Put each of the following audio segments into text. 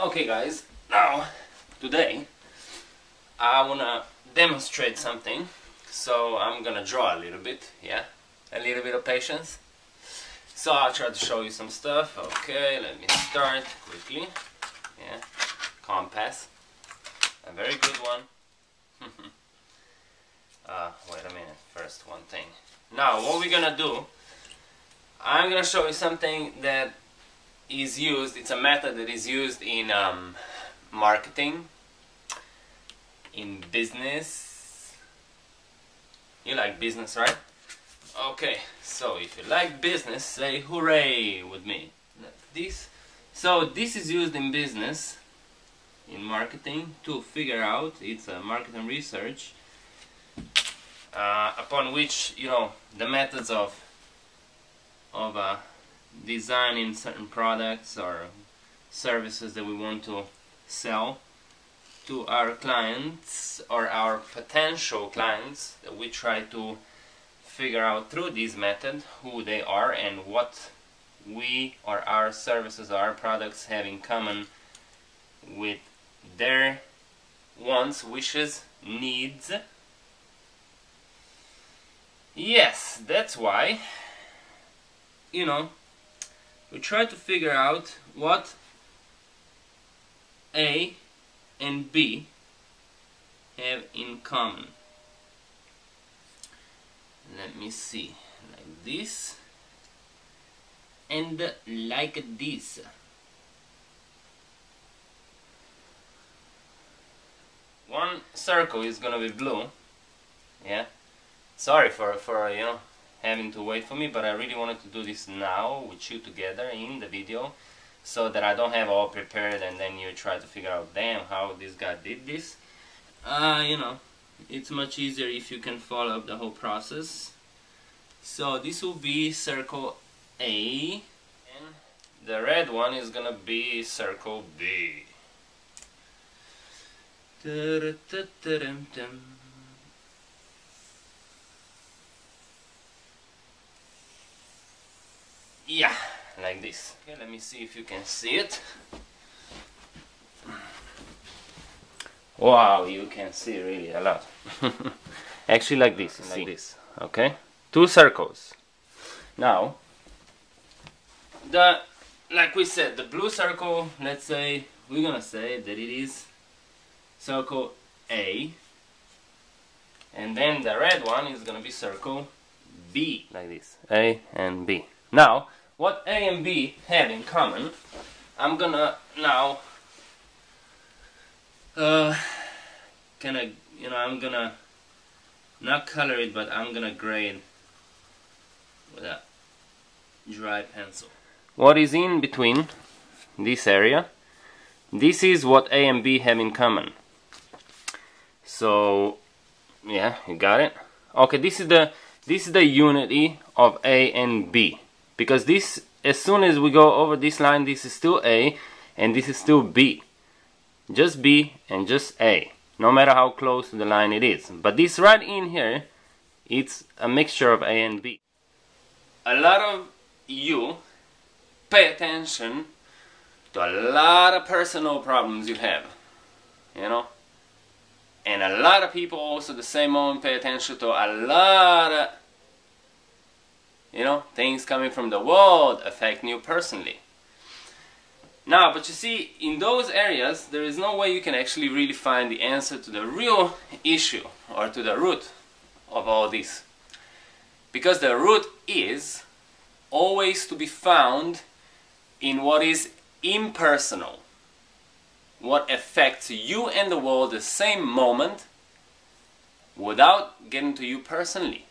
Okay guys, now today I wanna demonstrate something, so I'm gonna draw a little bit, yeah, a little bit of patience. So I'll try to show you some stuff. Okay, let me start quickly. Yeah, compass, a very good one. Wait a minute, first one thing. Now what we're gonna do, I'm gonna show you something that is used, it's a method that is used in marketing, in business. You like business, right? Okay, so if you like business, say hooray with me. Like this. So this is used in business, in marketing, to figure out, it's a marketing research, upon which, you know, the methods of designing certain products or services that we want to sell to our clients or our potential clients, that we try to figure out through this method who they are and what we or our services or our products have in common with their wants, wishes, needs. Yes, that's why, you know, we try to figure out what A and B have in common. Let me see, like this and like this. One circle is gonna be blue, yeah. Sorry for you know, having to wait for me, but I really wanted to do this now with you together in the video, so that I don't have all prepared and then you try to figure out, damn, how this guy did this. You know, it's much easier if you can follow up the whole process. So this will be circle A, and the red one is gonna be circle B. Yeah, like this. Okay, let me see if you can see it. Wow, you can see really a lot. Actually, like this, like this. Okay, two circles. Now, like we said, the blue circle, let's say, we're gonna say that it is circle A, and then the red one is gonna be circle B, like this, A and B. Now, what A and B have in common, I'm gonna now I'm gonna not color it, but I'm gonna grade with a dry pencil. What is in between this area, this is what A and B have in common. So yeah, you got it. Okay, this is the unity of A and B. Because this, as soon as we go over this line, this is still A and this is still B. Just B and just A, no matter how close to the line it is. But this right in here, it's a mixture of A and B. A lot of you pay attention to a lot of personal problems you have, you know? And a lot of people also the same moment pay attention to a lot of, you know, things coming from the world affecting you personally. Now, but you see, in those areas, there is no way you can actually really find the answer to the real issue or to the root of all this. Because the root is always to be found in what is impersonal. What affects you and the world the same moment without getting to you personally.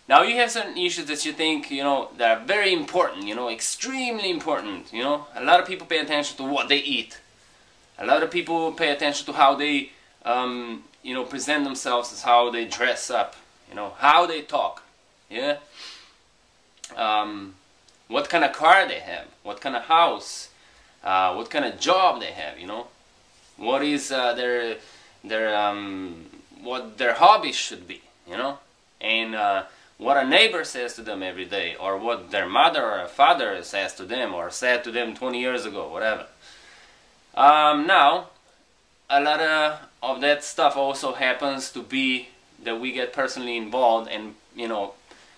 Now you have certain issues that you think, you know, that are very important, you know, extremely important, you know. A lot of people pay attention to what they eat. A lot of people pay attention to how they, you know, present themselves, as how they dress up, you know, how they talk, yeah. What kind of car they have, what kind of house, what kind of job they have, you know. What is what their hobbies should be, you know. And what a neighbor says to them every day, or what their mother or father says to them, or said to them 20 years ago, whatever. Now, a lot of that stuff also happens to be that we get personally involved and, you know,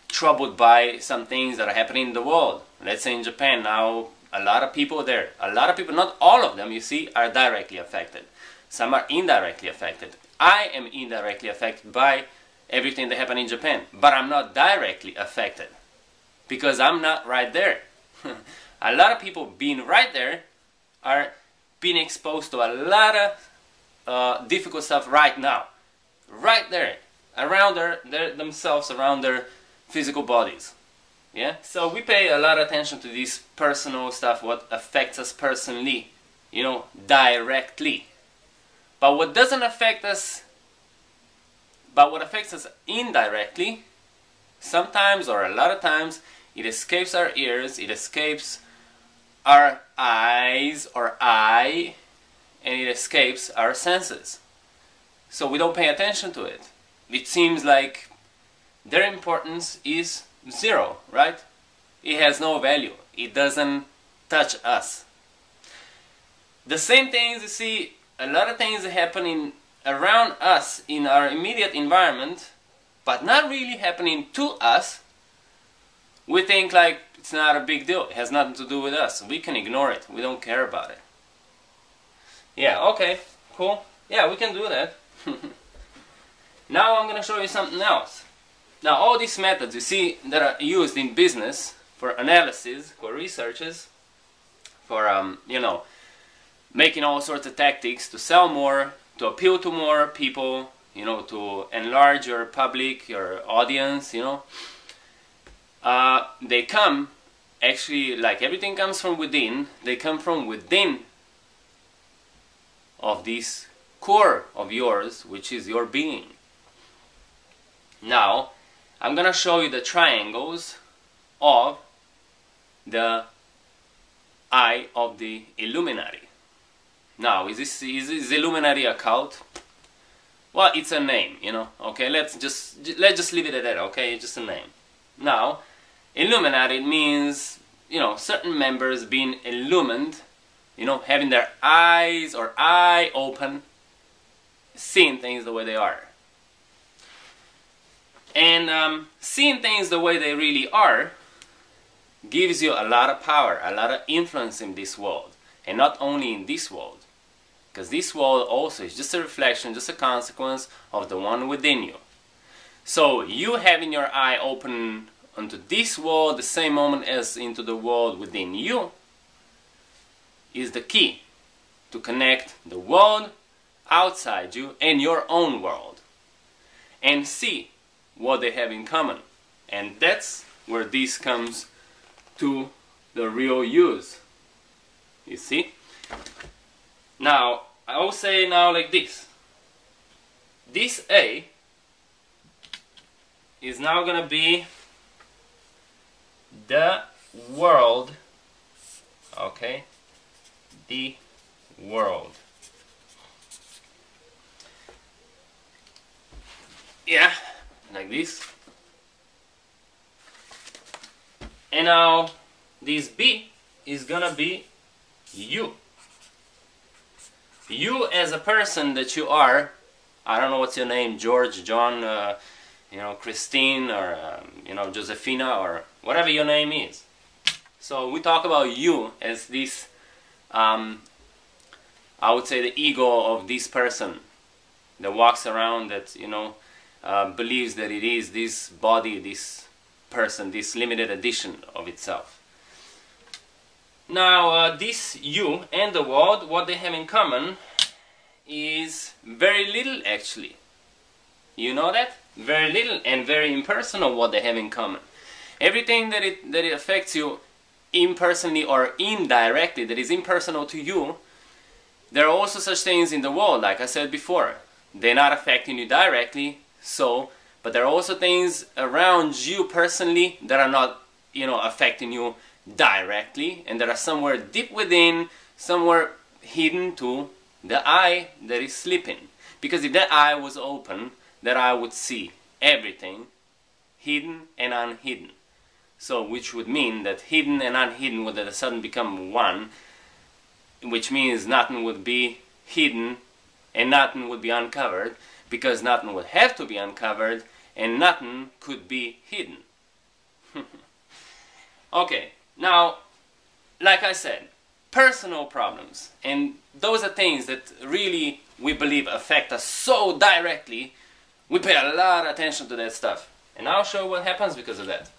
troubled by some things that are happening in the world. Let's say in Japan now, a lot of people there, not all of them, you see, are directly affected. Some are indirectly affected. I am indirectly affected by everything that happened in Japan, but I'm not directly affected because I'm not right there. A lot of people being right there are being exposed to a lot of difficult stuff right now, right there, around themselves, around their physical bodies. Yeah, so we pay a lot of attention to this personal stuff, what affects us personally, you know, directly. But what doesn't affect us, but what affects us indirectly, sometimes or a lot of times, it escapes our ears, it escapes our eyes or eye, and it escapes our senses. So we don't pay attention to it. It seems like their importance is zero, right? It has no value. It doesn't touch us. The same things, you see, a lot of things happening around us in our immediate environment, but not really happening to us. We think like it's not a big deal. It has nothing to do with us. We can ignore it. We don't care about it. Yeah, okay, cool. Yeah, we can do that. Now I'm going to show you something else. Now all these methods you see that are used in business for analysis, for researches, for you know, making all sorts of tactics to sell more, to appeal to more people, you know, to enlarge your public, your audience, you know. They come, actually, like everything comes from within, they come from within of this core of yours, which is your being. Now, I'm going to show you the triangles of the eye of the Illuminati. Now, is Illuminati a cult? Well, it's a name, you know. Okay, let's just leave it at that. Okay, it's just a name. Now, Illuminati means, you know, certain members being illumined, you know, having their eyes or eye open, seeing things the way they are. And seeing things the way they really are gives you a lot of power, a lot of influence in this world. And not only in this world. Because this world also is just a reflection, just a consequence of the one within you. So you having your eye open onto this world the same moment as into the world within you is the key to connect the world outside you and your own world. And see what they have in common. And that's where this comes to the real use. You see? Now, I will say now like this. This A is now going to be the world. Okay? The world. Yeah, like this. And now this B is going to be you. You as a person that you are. I don't know what's your name, George, John, you know, Christine, or you know, Josephina, or whatever your name is. So we talk about you as this, I would say the ego of this person that walks around, that, you know, believes that it is this body, this person, this limited edition of itself. Now, this you and the world, what they have in common is very little, actually. You know that? Very little and very impersonal what they have in common. Everything that it affects you impersonally or indirectly, that is impersonal to you, there are also such things in the world, like I said before. They're not affecting you directly, but there are also things around you personally that are not, you know, affecting you directly, and that are somewhere deep within, somewhere hidden to the eye that is sleeping. Because if that eye was open, that eye would see everything, hidden and unhidden. So, which would mean that hidden and unhidden would at a sudden become one, which means nothing would be hidden and nothing would be uncovered, because nothing would have to be uncovered and nothing could be hidden. Okay, now, like I said, personal problems, and those are things that really we believe affect us so directly. We pay a lot of attention to that stuff, and I'll show you what happens because of that.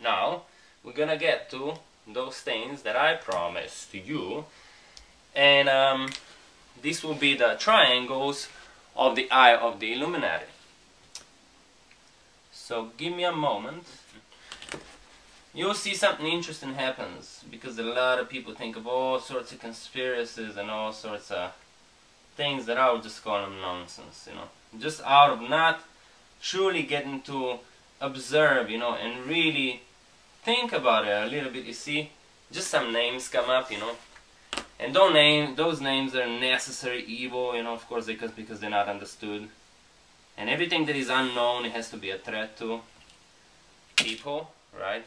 Now we're gonna get to those things that I promised to you, and this will be the triangles of the eye of the Illuminati. So give me a moment. You'll see something interesting happens, because a lot of people think of all sorts of conspiracies and all sorts of things that I would just call them nonsense, you know, just out of not truly getting to observe, you know, and really think about it a little bit. You see, just some names come up, you know, and those names are necessary evil, you know, of course, because they're not understood, and everything that is unknown, it has to be a threat to people, right?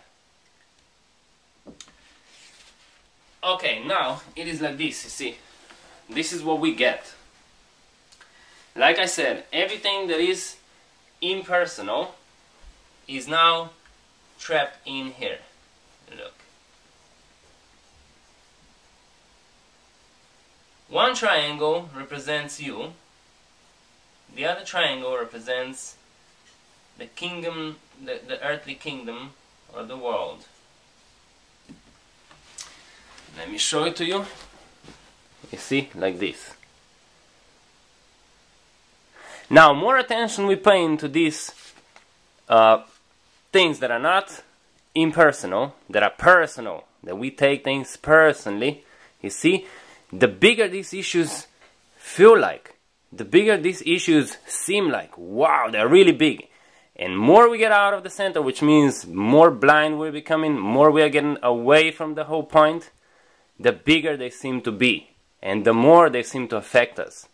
Okay, now it is like this, you see. This is what we get. Like I said, everything that is impersonal is now trapped in here. Look. One triangle represents you. The other triangle represents the kingdom, the earthly kingdom, or the world. Let me show it to you. You see, like this. Now, more attention we pay into these things that are not impersonal, that are personal, that we take things personally. You see, the bigger these issues feel like, the bigger these issues seem like. Wow, they're really big. And more we get out of the center, which means more blind we're becoming, more we are getting away from the whole point, the bigger they seem to be, and the more they seem to affect us.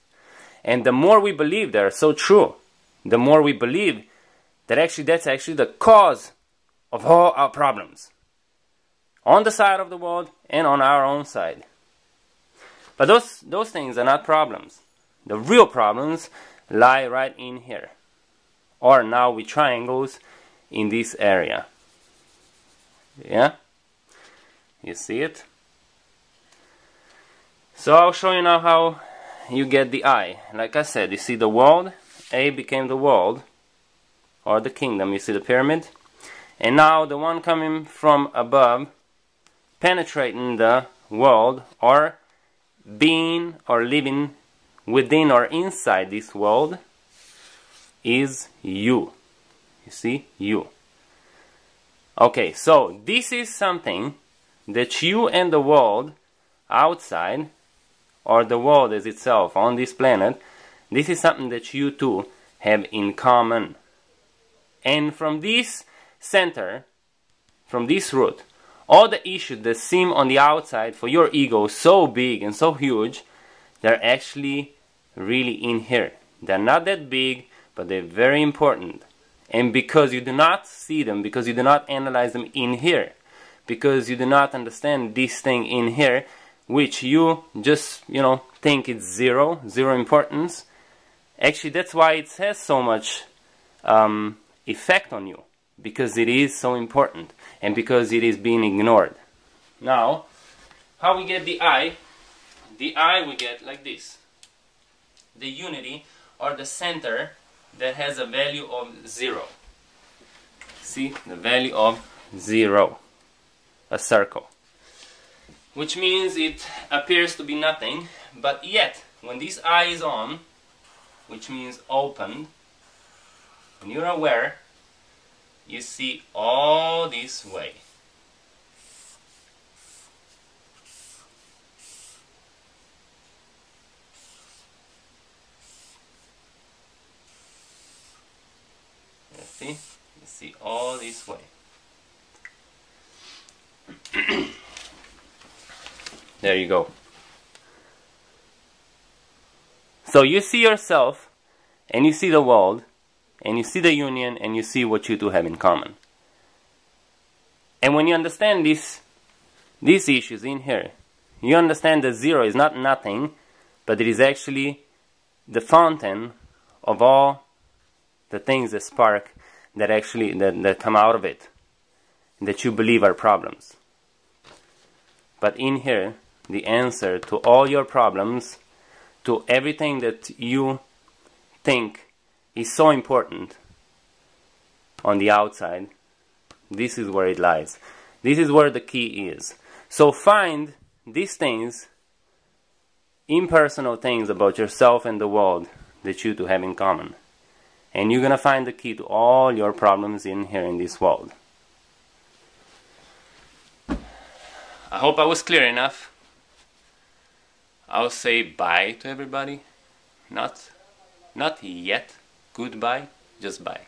And the more we believe they're so true, the more we believe that actually that's actually the cause of all our problems, on the side of the world and on our own side. But those things are not problems. The real problems lie right in here, or now with triangles in this area. Yeah? You see it? So I'll show you now how you get the eye. Like I said, you see the world, A became the world, or the kingdom, you see the pyramid, and now the one coming from above, penetrating the world, or being or living within or inside this world, is you. You see, you. Okay, so this is something that you and the world outside, or the world as itself on this planet, this is something that you two have in common. And from this center, from this root, all the issues that seem on the outside for your ego so big and so huge, they're actually really in here. They're not that big, but they're very important. And because you do not see them, because you do not analyze them in here, because you do not understand this thing in here, which you just, you know, think it's zero importance, actually that's why it has so much effect on you, because it is so important and because it is being ignored. Now, how we get the eye? The eye we get like this. The unity, or the center, that has a value of 0. See, the value of 0. A circle. Which means it appears to be nothing, but yet, when this eye is on, which means opened, when you're aware, you see all this way. You see all this way. There you go. So you see yourself, and you see the world, and you see the union, and you see what you two have in common. And when you understand these issues in here, you understand that 0 is not nothing, but it is actually the fountain of all the things that spark, that actually that come out of it, that you believe are problems. But in here, the answer to all your problems, to everything that you think is so important on the outside, this is where it lies. This is where the key is. So find these things, impersonal things about yourself and the world that you two have in common. And you're gonna find the key to all your problems in here in this world. I hope I was clear enough. I'll say bye to everybody. Not yet. Goodbye. Just bye.